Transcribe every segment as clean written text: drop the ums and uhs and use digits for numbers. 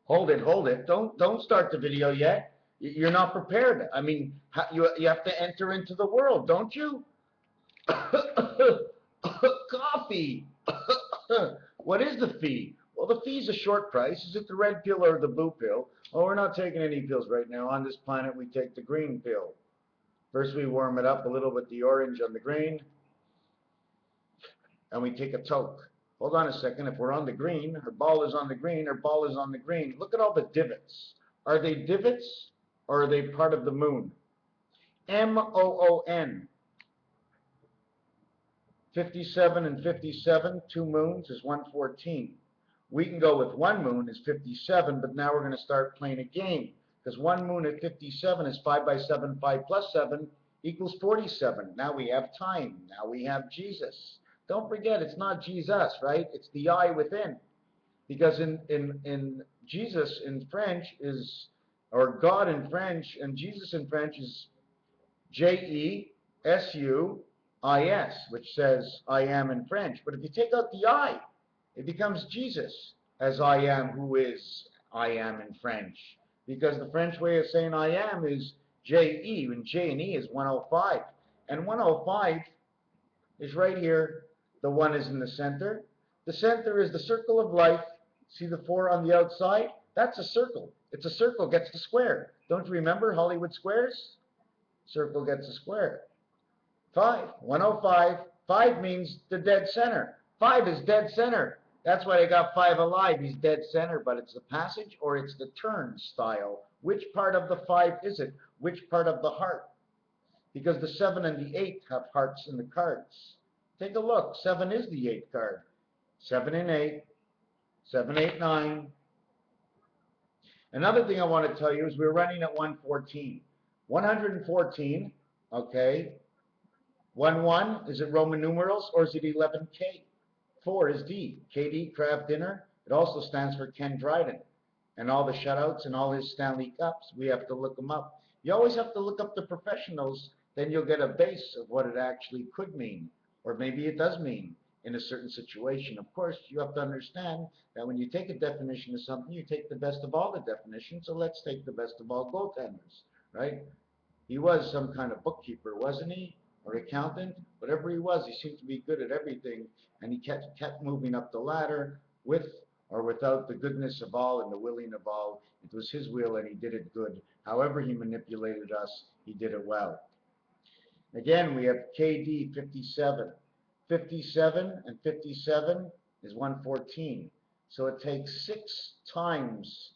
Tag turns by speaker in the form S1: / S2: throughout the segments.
S1: Hold it. Don't start the video yet. You're not prepared. I mean, you have to enter into the world, don't you? Coffee. What is the fee? Well, the fee's a short price. Is it the red pill or the blue pill? Oh, we're not taking any pills right now. On this planet, we take the green pill. First, we warm it up a little with the orange on the green, and we take a toke. Hold on a second. If we're on the green, her ball is on the green, her ball is on the green. Look at all the divots. Are they divots or are they part of the moon? M-O-O-N. 57 and 57, two moons is 114. We can go with one moon is 57, but now we're going to start playing a game. Because one moon at 57 is 5 by 7, 5 plus 7 equals 47. Now we have time. Now we have Jesus. Don't forget, it's not Jesus, right? It's the I within. Because in Jesus in French is, or God in French, and Jesus in French is J-E-S-U-I-S, which says I am in French. But if you take out the I, it becomes Jesus, as I am who is I am in French. Because the French way of saying I am is J-E, and J and E is 105. And 105 is right here. The 1 is in the center. The center is the circle of life. See the 4 on the outside? That's a circle. It's a circle, gets the square. Don't you remember Hollywood squares? Circle gets a square. 5, 105. 5 means the dead center. 5 is dead center. That's why they got 5 alive. He's dead center, but it's the passage or it's the turnstile. Which part of the 5 is it? Which part of the heart? Because the 7 and the 8 have hearts in the cards. Take a look. 7 is the 8 card. 7 and 8. 7, 8, 9. Another thing I want to tell you is we're running at 114. 114, okay. 1, 1, is it Roman numerals or is it 11K? 4 is D. KD, Kraft Dinner. It also stands for Ken Dryden. And all the shutouts and all his Stanley Cups, we have to look them up. You always have to look up the professionals, then you'll get a base of what it actually could mean. Or maybe it does mean in a certain situation. Of course, you have to understand that when you take a definition of something, you take the best of all the definitions. So let's take the best of all goaltenders, right? He was some kind of bookkeeper, wasn't he? Or accountant? Whatever he was, he seemed to be good at everything. And he kept moving up the ladder with or without the goodness of all and the willing of all. It was his will and he did it good. However he manipulated us, he did it well. Again, we have KD 57. 57 and 57 is 114. So it takes 6 times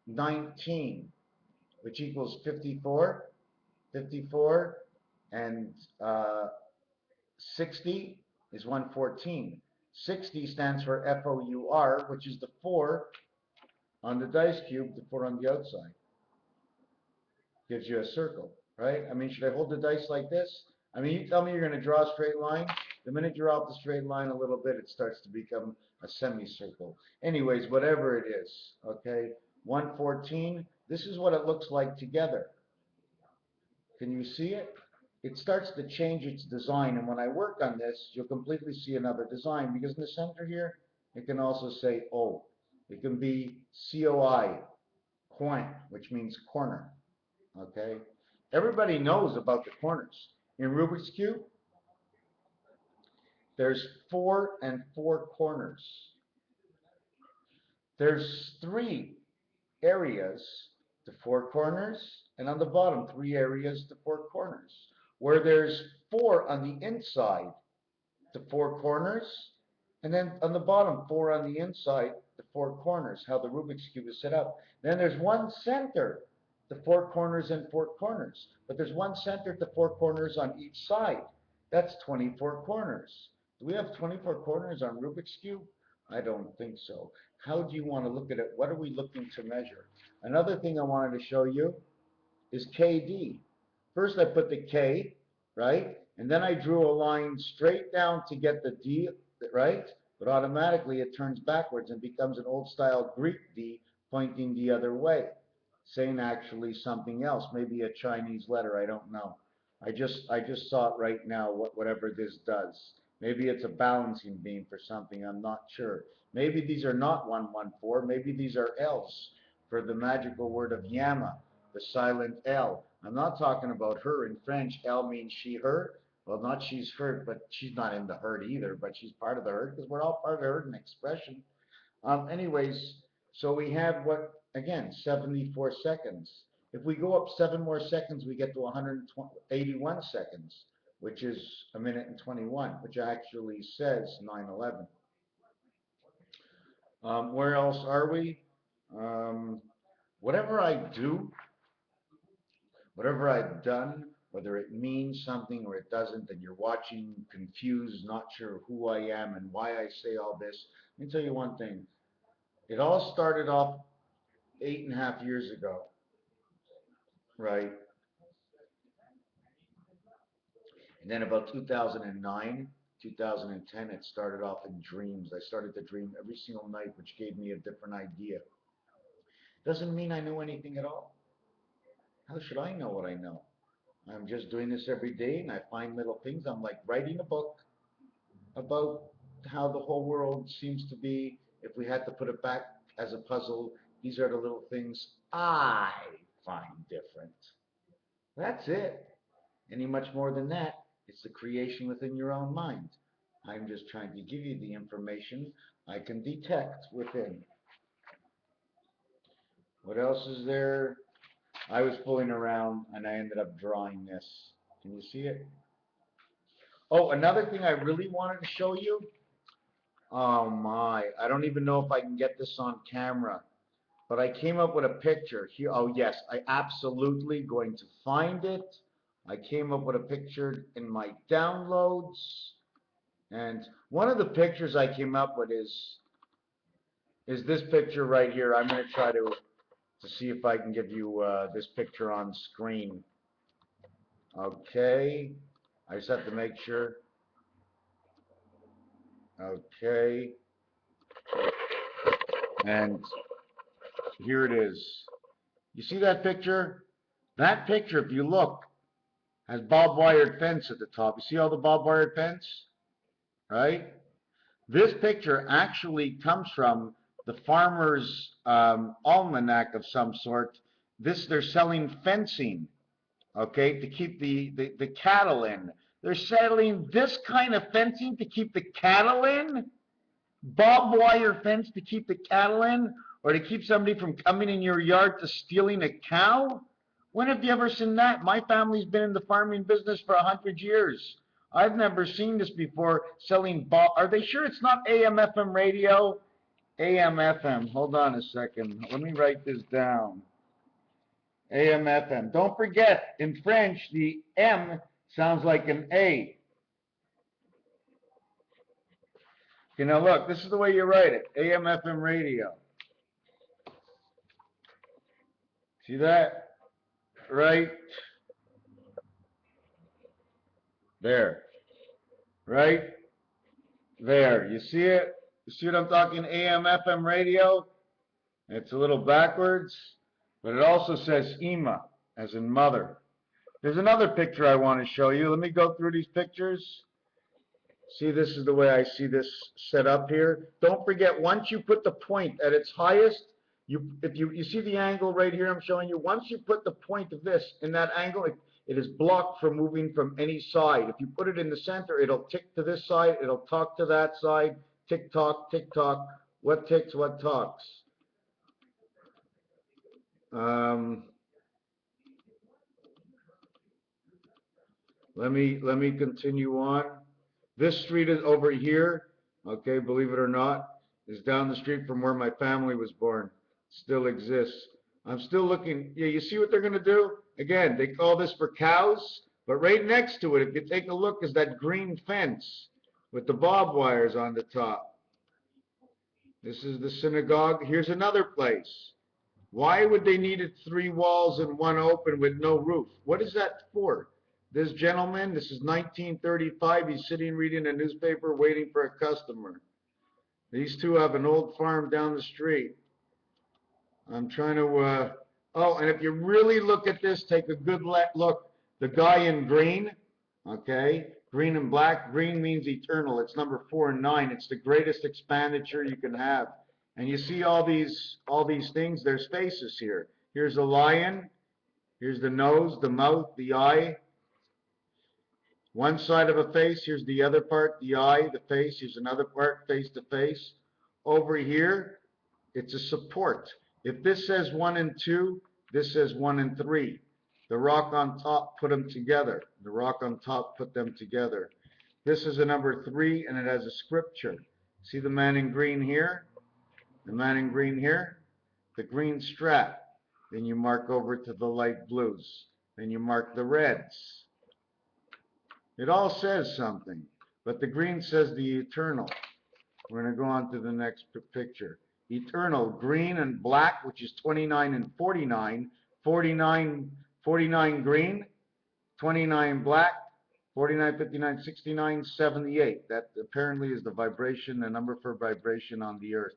S1: 19, which equals 54. 54 and 60 is 114. 60 stands for F-O-U-R, which is the 4 on the dice cube, the 4 on the outside. Gives you a circle, right? I mean, should I hold the dice like this? I mean, you tell me you're going to draw a straight line. The minute you're off the straight line a little bit, it starts to become a semicircle. Anyways, whatever it is, okay? 114, this is what it looks like together. Can you see it? It starts to change its design, and when I work on this, you'll completely see another design, because in the center here, it can also say O. It can be C-O-I, coin, which means corner, okay? Everybody knows about the corners. In Rubik's Cube, there's 4 and 4 corners. There's 3 areas to 4 corners, and on the bottom, 3 areas to 4 corners. Where there's 4 on the inside to 4 corners, and then on the bottom, 4 on the inside to 4 corners, how the Rubik's Cube is set up. Then there's 1 center to 4 corners and 4 corners, but there's 1 center to 4 corners on each side. That's 24 corners. Do we have 24 corners on Rubik's Cube? I don't think so. How do you want to look at it? What are we looking to measure? Another thing I wanted to show you is KD. First I put the K, right? And then I drew a line straight down to get the D, right? But automatically it turns backwards and becomes an old style Greek D pointing the other way, saying actually something else, maybe a Chinese letter, I don't know. I just saw it right now, whatever this does. Maybe it's a balancing beam for something, I'm not sure. Maybe these are not 114, maybe these are L's. for the magical word of Yama, the silent L. I'm not talking about her. In French, L means she, her. Well, not she's hurt, but she's not in the herd either, but she's part of the herd because we're all part of the herd in expression. Anyways, so we have what, again, 74 seconds. If we go up 7 more seconds, we get to 181 seconds, which is a minute and 21, which actually says 9:11. Where else are we? Um, whatever I do, whatever I've done, whether it means something or it doesn't, and you're watching confused, not sure who I am and why I say all this, let me tell you one thing. It all started off 8.5 years ago, right? And then about 2009, 2010, it started off in dreams. I started to dream every single night, which gave me a different idea. Doesn't mean I know anything at all. How should I know what I know? I'm just doing this every day and I find little things. I'm like writing a book about how the whole world seems to be. If we had to put it back as a puzzle, these are the little things I find different. That's it. Any much more than that, it's the creation within your own mind. I'm just trying to give you the information I can detect within. What else is there? I was fooling around and I ended up drawing this. Can you see it? Oh, another thing I really wanted to show you. Oh my, I don't even know if I can get this on camera, but I came up with a picture here. Oh yes, I absolutely going to find it. I came up with a picture in my downloads, and one of the pictures I came up with is this picture right here. I'm going to try to see if I can give you this picture on screen. Okay, I just have to make sure. Okay, and here it is. You see that picture? That picture, if you look, has barbed wire fence at the top. You see all the barbed wire fence? Right? This picture actually comes from the farmer's almanac of some sort. They're selling fencing, okay, to keep the cattle in. They're selling this kind of fencing to keep the cattle in? Barbed wire fence to keep the cattle in? Or to keep somebody from coming in your yard to stealing a cow? When have you ever seen that? My family's been in the farming business for 100 years. I've never seen this before, selling are they sure it's not AM/FM radio? AM/FM. Hold on a second. Let me write this down. AM/FM. Don't forget, in French, the M sounds like an A. Okay, now look, this is the way you write it. AM/FM radio. See that? Right there. Right there. You see it? You see what I'm talking? AM/FM radio? It's a little backwards, but it also says Ima, as in mother. There's another picture I want to show you. Let me go through these pictures. See, this is the way I see this set up here. Don't forget, once you put the point at its highest, if you see the angle right here I'm showing you, once you put the point of this in that angle, it is blocked from moving from any side. If you put it in the center, it'll tick to this side, it'll talk to that side, tick tock, what ticks, what talks. Let me continue on. This street is over here, okay, believe it or not, is down the street from where my family was born. Still exists. I'm still looking. Yeah, you see what they're going to do? Again, they call this for cows, but right next to it, if you take a look, is that green fence with the barbed wires on the top. This is the synagogue. Here's another place. Why would they need it 3 walls and 1 open with no roof? What is that for? This gentleman, this is 1935, he's sitting reading a newspaper waiting for a customer. These two have an old farm down the street. I'm trying to, oh, and if you really look at this, take a good look. The guy in green, okay, green and black. Green means eternal. It's number 4 and 9. It's the greatest expenditure you can have. And you see all these things, there's faces here. Here's a lion, here's the nose, the mouth, the eye. One side of a face, here's the other part, the eye, the face, here's another part, face to face. Over here, it's a support. If this says 1 and 2, this says 1 and 3. The rock on top, put them together. The rock on top, put them together. This is a number 3, and it has a scripture. See the man in green here? The man in green here? The green strap. Then you mark over to the light blues. Then you mark the reds. It all says something, but the green says the eternal. We're going to go on to the next picture. Eternal, green and black, which is 29 and 49. 49 green, 29 black, 49, 59, 69, 78. That apparently is the vibration, the number for vibration on the earth.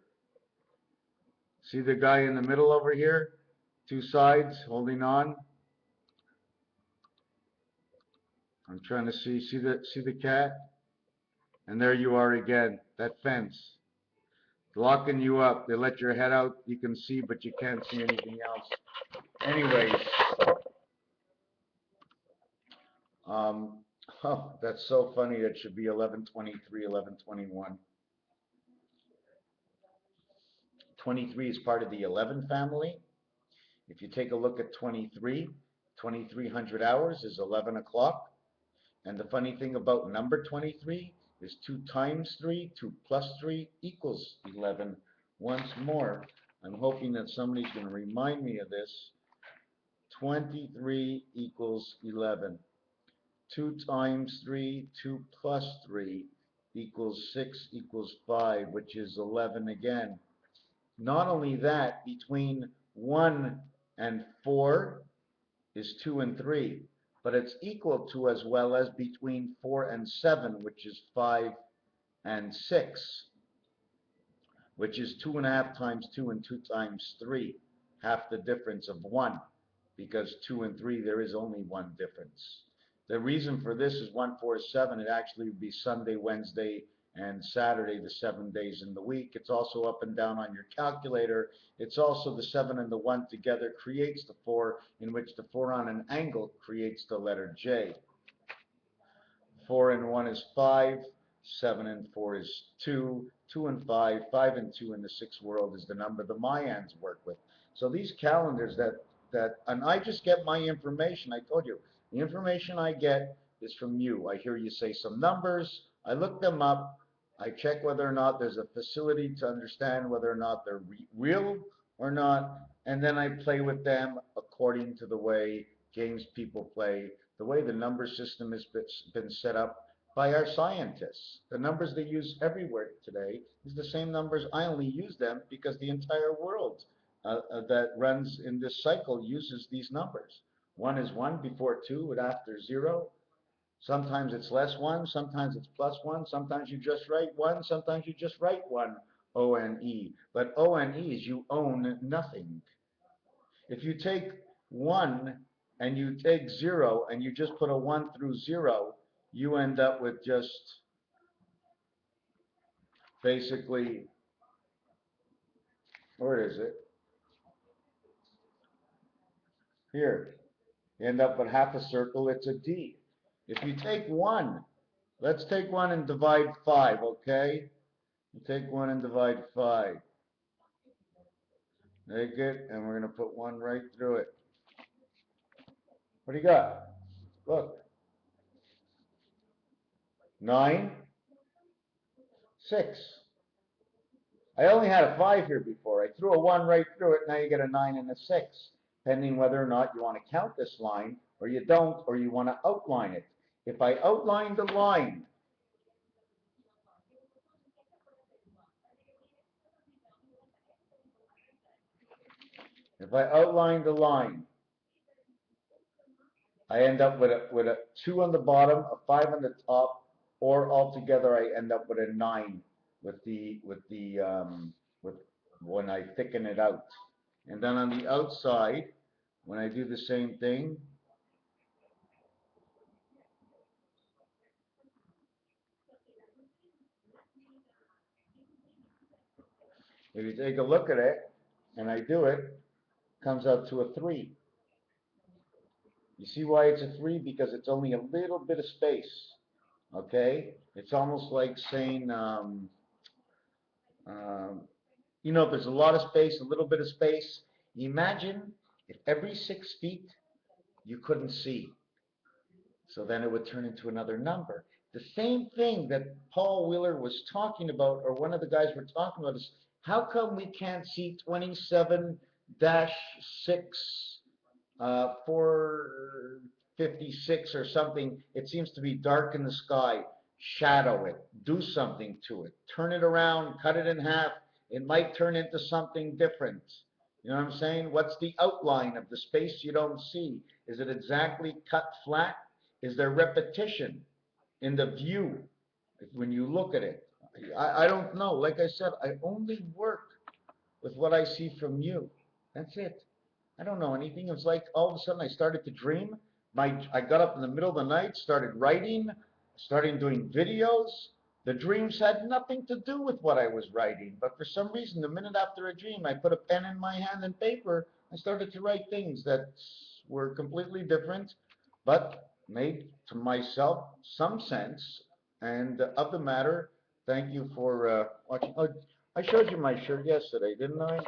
S1: See the guy in the middle over here? Two sides holding on. I'm trying to see the cat? And there you are again, that fence. Locking you up. They let your head out, you can see, but you can't see anything else. Anyways, oh, that's so funny. It should be 1123, 1121. 23 is part of the 11 family. If you take a look at 23, 2300 hours is 11 o'clock. And the funny thing about number 23 is 2 times 3, 2 plus 3 equals 11. Once more, I'm hoping that somebody's going to remind me of this. 23 equals 11. 2 times 3, 2 plus 3 equals 6 equals 5, which is 11 again. Not only that, between 1 and 4 is 2 and 3, but it's equal to as well as between 4 and 7, which is 5 and 6, which is 2.5 times 2 and 2 times 3, half the difference of 1, because 2 and 3 there is only one difference. The reason for this is 147. It actually would be Sunday, Wednesday, and Saturday, the 7 days in the week. It's also up and down on your calculator. It's also the 7 and the 1 together creates the 4, in which the 4 on an angle creates the letter J. 4 and 1 is 5, 7 and 4 is 2, 2 and 5, 5 and 2 in the 6th world is the number the Mayans work with. So these calendars and I just get my information. I told you, the information I get is from you. I hear you say some numbers, I look them up, I check whether or not there's a facility to understand whether or not they're real or not, and then I play with them according to the way games people play, the way the number system has been set up by our scientists. The numbers they use everywhere today is the same numbers. I only use them because the entire world that runs in this cycle uses these numbers. 1 is 1 before 2 and after 0. Sometimes it's less 1, sometimes it's plus 1, sometimes you just write 1, sometimes you just write 1, O-N-E. But O-N-E is you own nothing. If you take 1 and you take 0 and you just put a 1 through 0, you end up with just basically, where is it? Here. You end up with half a circle, it's a D. If you take 1, let's take 1 and divide 5, okay? You take 1 and divide 5. Take it, and we're going to put 1 right through it. What do you got? Look. 9, 6. I only had a 5 here before. I threw a 1 right through it. Now you get a 9 and a 6, depending whether or not you want to count this line, or you don't, or you want to outline it. If I outline the line, I end up with a 2 on the bottom, a 5 on the top, or altogether I end up with a 9 with when I thicken it out. And then on the outside, when I do the same thing, If you take a look at it, and I do it, comes out to a 3. You see why it's a 3? Because it's only a little bit of space. Okay? It's almost like saying, um, there's a lot of space, a little bit of space. Imagine if every 6 feet you couldn't see. So then it would turn into another number. The same thing that Paul Wheeler was talking about, or one of the guys were talking about, is how come we can't see 27-6 456 or something? It seems to be dark in the sky. Shadow it, do something to it, turn it around, cut it in half. It might turn into something different. You know what I'm saying? What's the outline of the space you don't see? Is it exactly cut flat? Is there repetition in the view when you look at it? I don't know. Like I said, I only work with what I see from you. That's it. I don't know anything. It was like all of a sudden I started to dream. I got up in the middle of the night, started writing, started doing videos. The dreams had nothing to do with what I was writing, but for some reason, the minute after a dream, I put a pen in my hand and paper. I started to write things that were completely different, but made to myself some sense. And of the matter, thank you for watching. Oh, I showed you my shirt yesterday, didn't I? I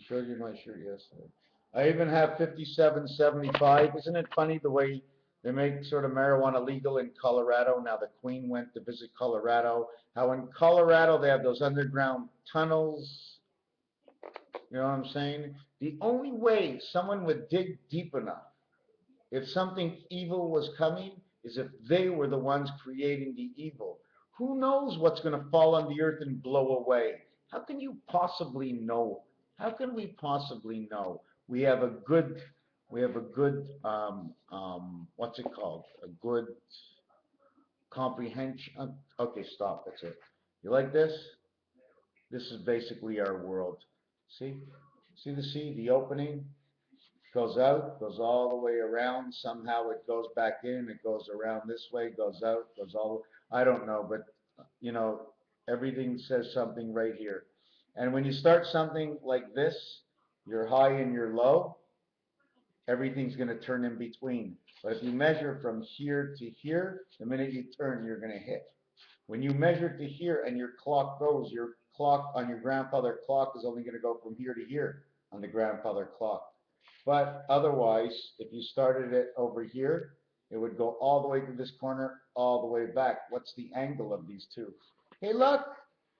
S1: showed you my shirt yesterday. I even have 5775. Isn't it funny the way they make sort of marijuana legal in Colorado? Now the Queen went to visit Colorado. How in Colorado they have those underground tunnels. You know what I'm saying? The only way someone would dig deep enough if something evil was coming is if they were the ones creating the evil. Who knows what's going to fall on the earth and blow away? How can you possibly know? How can we possibly know? We have a good, what's it called? A good comprehension. Okay, stop. That's it. You like this? This is basically our world. See? See the sea, the opening? Goes out, goes all the way around. Somehow it goes back in. It goes around this way, goes out, goes all. I don't know, but you know, everything says something right here. And when you start something like this, you're high and you're low. Everything's going to turn in between. But if you measure from here to here, the minute you turn, you're going to hit. When you measure to here and your clock goes, your clock on your grandfather clock is only going to go from here to here on the grandfather clock. But otherwise, if you started it over here, it would go all the way to this corner, all the way back. What's the angle of these two? Hey, look,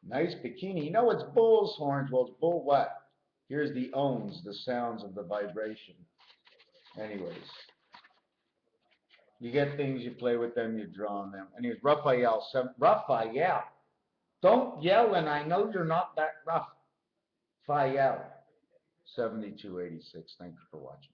S1: nice bikini. You know it's bull's horns. Well, it's bull what? Here's the ohms, the sounds of the vibration. Anyways, you get things, you play with them, you draw on them. Anyways, Raphael, don't yell, and I know you're not that rough. Raphael, 7286. Thank you for watching.